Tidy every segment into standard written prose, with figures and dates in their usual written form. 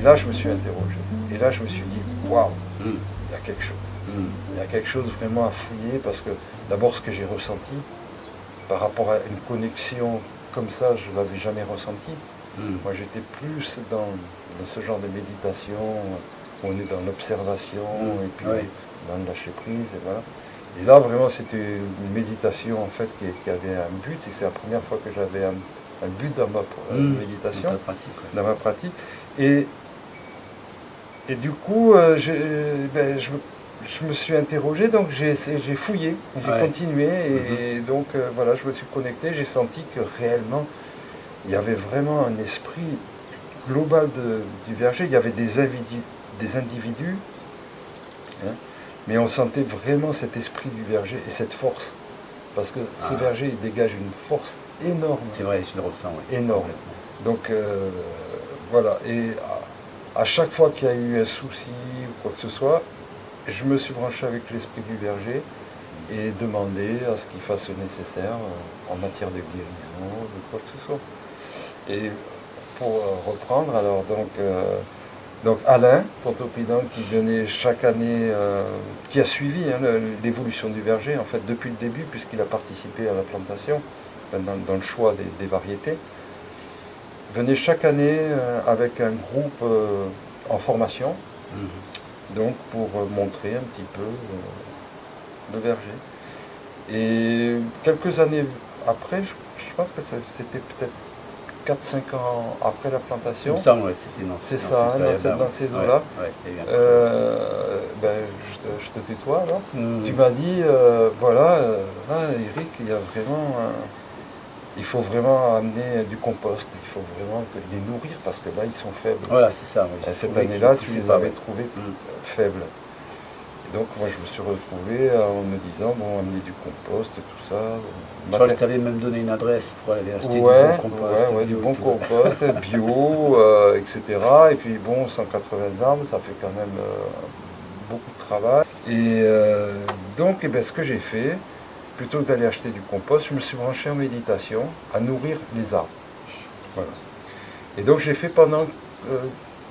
là, je me suis interrogé. Et là, je me suis dit, waouh, il y a quelque chose. Il y a quelque chose vraiment à fouiller parce que d'abord, ce que j'ai ressenti, par rapport à une connexion comme ça, je ne l'avais jamais ressenti. Moi, j'étais plus dans ce genre de méditation où on est dans l'observation et puis dans le lâcher prise. Et voilà. Et là, vraiment, c'était une méditation en fait qui avait un but. Et c'est la première fois que j'avais un but dans ma méditation, dans ma pratique. Et du coup, je me suis interrogé, donc j'ai fouillé, j'ai continué. Et donc, voilà, je me suis connecté. J'ai senti que réellement, il y avait vraiment un esprit global du verger. Il y avait des individus, hein, mais on sentait vraiment cet esprit du verger et cette force. Parce que ce verger, il dégage une force énorme. C'est vrai, je le ressens. Oui. Énorme. Donc, voilà. Et à chaque fois qu'il y a eu un souci ou quoi que ce soit, je me suis branché avec l'esprit du verger et demandé à ce qu'il fasse le nécessaire en matière de guérison, de quoi que ce soit. Et pour reprendre, alors donc Alain Pontoppidan qui venait chaque année, qui a suivi l'évolution du verger en fait depuis le début puisqu'il a participé à la plantation, dans le choix des variétés, venait chaque année avec un groupe en formation, donc pour montrer un petit peu le verger. Et quelques années après, je pense que c'était peut-être 4-5 ans après la plantation. Ça, ouais, c'était dans ces eaux-là. Je te tutoie alors. Tu m'as dit, voilà, Eric, il y a vraiment, il faut vraiment amener du compost. Il faut vraiment les nourrir parce que là, ils sont faibles. Voilà, c'est ça. Oui, cette année-là, tu les avais trouvés faibles. Donc moi je me suis retrouvé en me disant, bon, amener du compost, tout ça. Je crois que tu avais même donné une adresse pour aller acheter du bon compost. Du bon compost, bio, etc. Et puis bon, 180 grammes, ça fait quand même beaucoup de travail. Et donc ce que j'ai fait, plutôt que d'aller acheter du compost, je me suis branché en méditation à nourrir les arbres. Voilà. Et donc j'ai fait pendant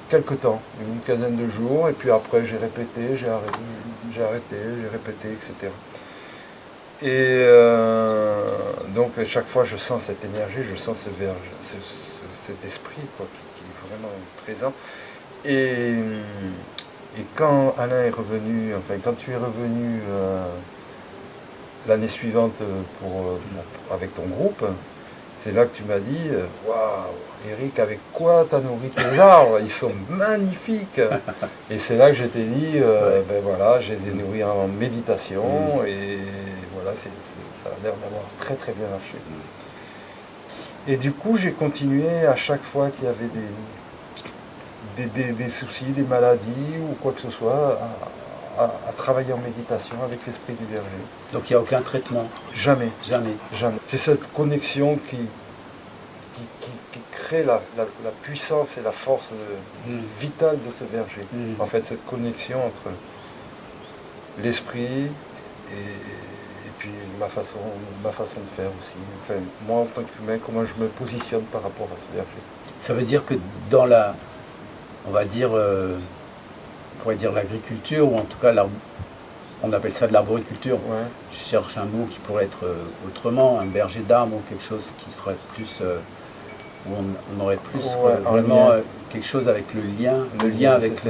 quelques temps, une quinzaine de jours, et puis après j'ai répété, j'ai arrêté, j'ai répété, etc. Et donc chaque fois je sens cette énergie, je sens cet esprit quoi, qui est vraiment présent. Et quand Alain est revenu, enfin quand tu es revenu l'année suivante avec ton groupe, c'est là que tu m'as dit, waouh, Eric, avec quoi tu as nourri tes arbres? Ils sont magnifiques. Et c'est là que je t'ai dit, voilà, je les ai nourris en méditation et voilà, ça a l'air d'avoir très très bien marché. Et du coup, j'ai continué à chaque fois qu'il y avait des soucis, des maladies ou quoi que ce soit, à travailler en méditation avec l'esprit du verger. Donc il n'y a aucun traitement? Jamais. Jamais. Jamais. C'est cette connexion qui crée la puissance et la force vitale de ce verger. En fait, cette connexion entre l'esprit et puis ma façon de faire aussi. Enfin, moi, en tant qu'humain, comment je me positionne par rapport à ce verger. Ça veut dire que dans on va dire, on pourrait dire l'agriculture, ou en tout cas on appelle ça de l'arboriculture. Ouais. Je cherche un mot qui pourrait être autrement, un berger d'arbres ou quelque chose qui serait plus, où on aurait plus vraiment quelque chose avec le lien avec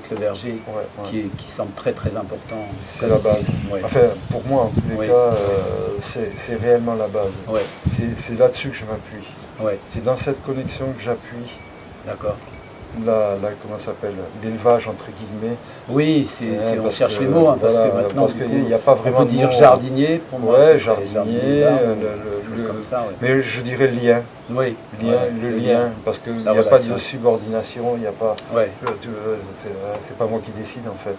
le verger qui semble très très important. C'est la base. Ouais. Enfin, pour moi, en tous les cas, c'est réellement la base. Ouais. C'est là-dessus que je m'appuie. Ouais. C'est dans cette connexion que j'appuie. D'accord. Comment ça s'appelle, l'élevage entre guillemets. Oui, on cherche les mots, parce que maintenant, parce qu'il n'y a pas vraiment on peut dire jardinier, pour moi. Ouais, jardinier, comme ça, mais je dirais lien. Oui. Le lien, parce qu'il n'y a pas de subordination, il n'y a pas. Ouais. C'est pas moi qui décide en fait.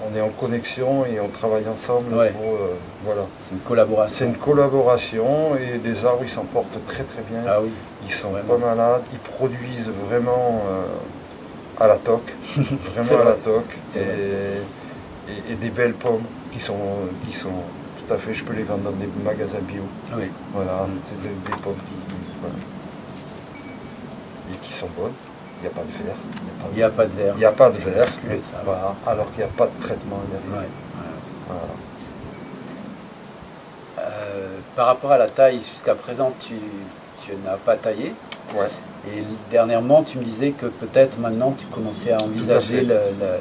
On est en connexion et on travaille ensemble pour. Voilà. C'est une collaboration. C'est une collaboration et les arbres ils s'en portent très très bien. Ah oui. Ils sont pas malades, ils produisent vraiment à la toque, vraiment à la toque, et des belles pommes qui sont tout à fait, je peux les vendre dans des magasins bio. Oui. Voilà, c'est des pommes qui sont bonnes. il n'y a pas de verre. Il n'y a pas de verre. Il n'y a pas de verre. Que Et ça. voilà, alors qu'il n'y a pas de traitement. Il y a rien. Ouais, Voilà. Par rapport à la taille, jusqu'à présent, tu n'as pas taillé. Ouais. Et dernièrement, tu me disais que peut-être maintenant, tu commençais à envisager fait.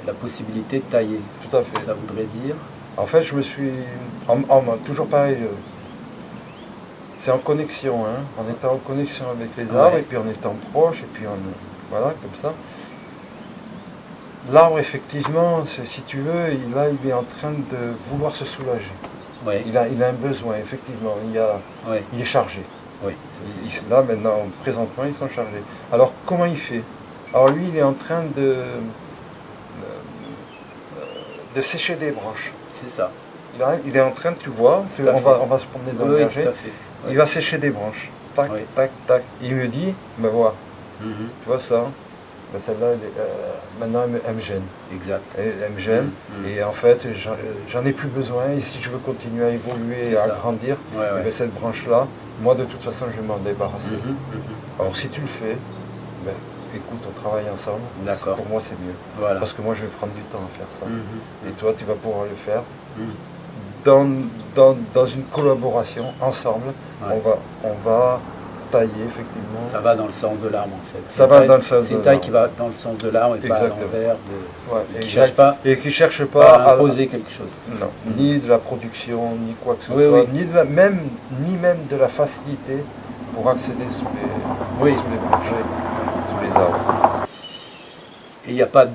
la possibilité de tailler. Tout à fait. Ça voudrait dire En fait, je me suis... toujours pareil, c'est en connexion, hein, en étant en connexion avec les arbres, Ouais. et puis en étant proche, et puis voilà, comme ça. L'arbre, effectivement, si tu veux, il est en train de vouloir se soulager. ouais. Il a un besoin, effectivement, Ouais. il est chargé. Oui, ça, c'est sûr. Là, maintenant, présentement, ils sont chargés. Alors, comment il fait? Alors, lui, il est en train de sécher des branches. C'est ça. Il est en train, tu vois, Tout à on fait. va se promener dans le Oui, verger, tout à fait. il va sécher des branches. Tac, Oui. tac, tac. Il me dit, me vois, Mhm. tu vois ça? Ben, celle-là, maintenant, elle me gêne. Exact. Elle me gêne. Mhm. Et en fait, j'en ai plus besoin. Et si je veux continuer à évoluer C'est et à ça. grandir, Ouais, eh ouais. ben, cette branche-là, moi, de toute façon, je vais m'en débarrasser. Mhm, mhm. Alors, si tu le fais, ben, écoute, on travaille ensemble. D'accord. Pour moi, c'est mieux. Voilà. Parce que moi, je vais prendre du temps à faire ça. Mhm. Et toi, tu vas pouvoir le faire. Mhm. Dans une collaboration ensemble, Ouais. on va tailler effectivement. Ça va dans le sens de l'arbre en fait. Ça va dans le sens C'est de une taille l'arbre. qui va dans le sens de l'arbre et pas à Exactement. l'envers. Ouais, Qui exact. cherche pas Et qui cherche à pas à imposer quelque chose. non, ni de la production, ni quoi que ce Oui, soit, oui. ni même de la facilité pour accéder sous les Oui. branches, sous les arbres. Et il n'y a pas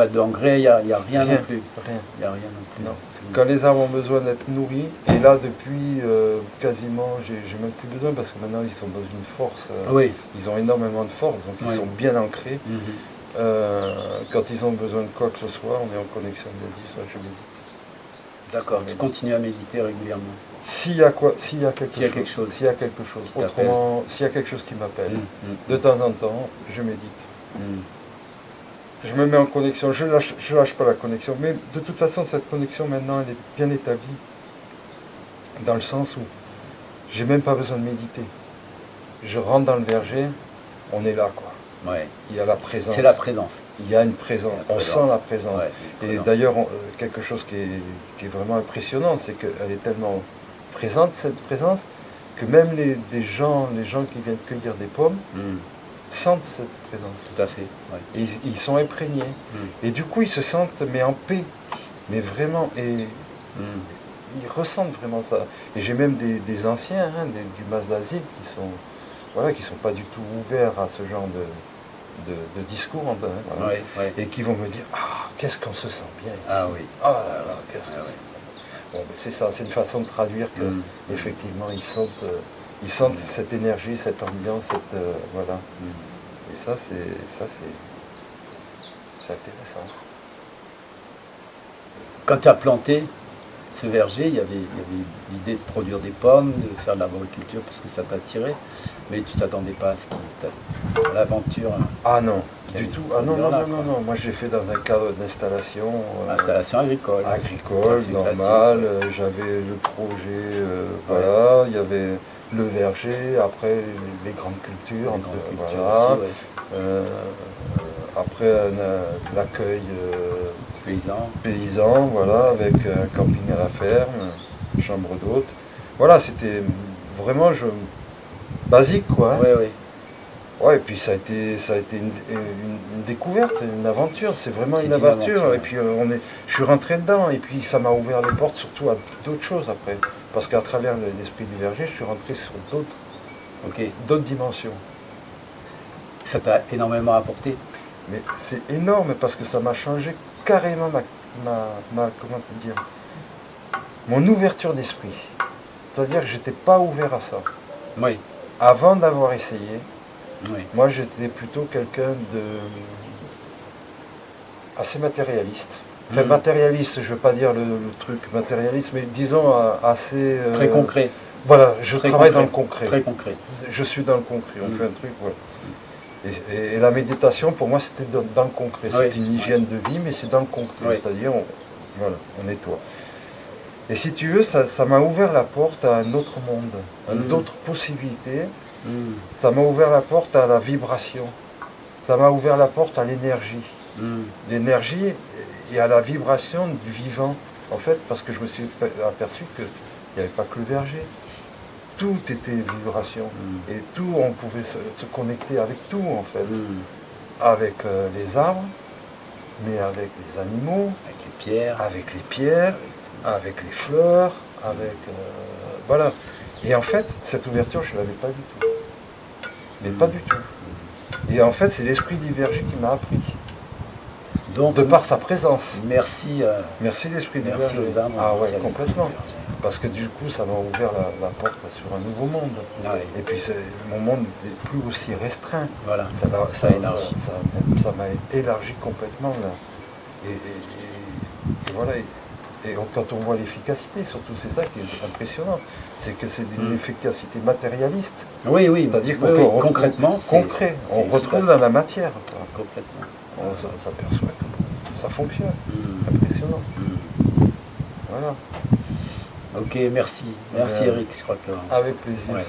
d'engrais, il n'y a rien non plus. Rien. Il n'y a rien non plus. Non. Quand les arbres ont besoin d'être nourris, et là depuis quasiment, j'ai même plus besoin parce que maintenant ils sont dans une force, Oui. ils ont énormément de force, donc ils Oui. sont bien ancrés. Mhm. Quand ils ont besoin de quoi que ce soit, on est en connexion de vie, ça je médite. D'accord, tu continues à méditer régulièrement. S'il y a quelque S'il y a quelque chose. s'il y a quelque chose, Qui t'appelle. autrement, s'il y a quelque chose qui m'appelle, Mhm. de temps en temps, je médite. Mhm. Je me mets en connexion, je lâche pas la connexion, mais de toute façon cette connexion maintenant elle est bien établie, dans le sens où j'ai même pas besoin de méditer. Je rentre dans le verger, on est là quoi. Ouais. Il y a la présence. C'est la présence. Il y a une présence, Il y a la on présence. sent la présence. Ouais, Et présence. d'ailleurs, quelque chose qui est vraiment impressionnant, c'est qu'elle est tellement présente cette présence que même les gens qui viennent cueillir des pommes Mhm. sentent cette présence. Tout à fait. Ouais. Et ils sont imprégnés. Mhm. Et du coup, ils se sentent mais en paix. Mais vraiment, et Mhm. ils ressentent vraiment ça. Et j'ai même des anciens du Mas d'Asile qui sont pas du tout ouverts à ce genre de discours. Voilà. Ouais, ouais. Et qui vont me dire, ah, qu'est-ce qu'on se sent bien ici. Ah oui. Ah là là, qu'est-ce Ah qu'on ouais. se sent bien. Bon, ben, c'est ça, c'est une façon de traduire que, Mhm. effectivement, ils sentent cette énergie, cette ambiance, voilà. Mhm. Et ça, c'est intéressant. Quand tu as planté ce verger, il y avait l'idée de produire des pommes, de faire de l'arboriculture parce que ça t'attirait, mais tu t'attendais pas à l'aventure, hein, Ah non, Qui a du des tout. Ah non, non, produits là, non, non, non. Moi, je l'ai fait dans un cadre d'installation installation agricole. agricole, Tout à fait normal. classique, J'avais le projet, voilà. Il y avait le verger, après les grandes cultures. Les grandes cultures voilà. aussi, ouais. Après, l'accueil Paysans. paysan, voilà, avec un camping à la ferme, une chambre d'hôte. Voilà, c'était vraiment basique, quoi. Hein. Ouais, ouais. Ouais, et puis ça a été une découverte, une aventure, c'est vraiment C'est une une aventure. aventure. Et puis je suis rentré dedans, et puis ça m'a ouvert les portes surtout à d'autres choses après. Parce qu'à travers l'esprit du verger, je suis rentré sur Ok. d'autres dimensions. Ça t'a énormément apporté. Mais c'est énorme parce que ça m'a changé carrément comment te dire, mon ouverture d'esprit. C'est-à-dire que j'étais pas ouvert à ça. Oui. Avant d'avoir essayé, Oui. moi j'étais plutôt quelqu'un de assez matérialiste. Enfin, Mhm. matérialiste, je veux pas dire le truc matérialiste, mais disons assez... Très concret. Voilà, je Très travaille concret. dans le concret. Très concret. Je suis dans le concret, on Mhm. fait un truc, voilà. Et la méditation, pour moi, c'était dans le concret. Oui. C'est une hygiène de vie, mais c'est dans le concret. Oui. C'est-à-dire, on nettoie. Et si tu veux, ça m'a ouvert la porte à un autre monde, à Mhm. d'autres possibilités. Mhm. Ça m'a ouvert la porte à la vibration. ça m'a ouvert la porte à l'énergie. Mm. L'énergie et à la vibration du vivant, en fait, parce que je me suis aperçu qu'il n'y avait pas que le verger. Tout était vibration. Et tout, on pouvait se connecter avec tout, en fait. Avec les arbres, mais avec les animaux, avec les pierres, avec les fleurs, avec... voilà. Et en fait, cette ouverture, je ne l'avais pas du tout. Mais pas du tout. Et en fait, c'est l'esprit du verger qui m'a appris. Donc, de par sa présence. Merci. Merci l'esprit du merci verger. Aux âmes, ah ouais, complètement. Parce que du coup, ça m'a ouvert la porte sur un nouveau monde. Ah ouais. Et puis mon monde n'est plus aussi restreint. Voilà. Ça m'a élargi complètement là. Et voilà. Et quand on voit l'efficacité, surtout c'est ça qui est impressionnant, c'est que c'est d'une efficacité matérialiste. Oui, oui. C'est-à-dire qu'on peut concrètement, concret, on retrouve dans la matière. Complètement. On s'aperçoit que ça fonctionne. Impressionnant. Voilà. Ok, merci. Merci Eric, je crois que... Avec plaisir. Ouais,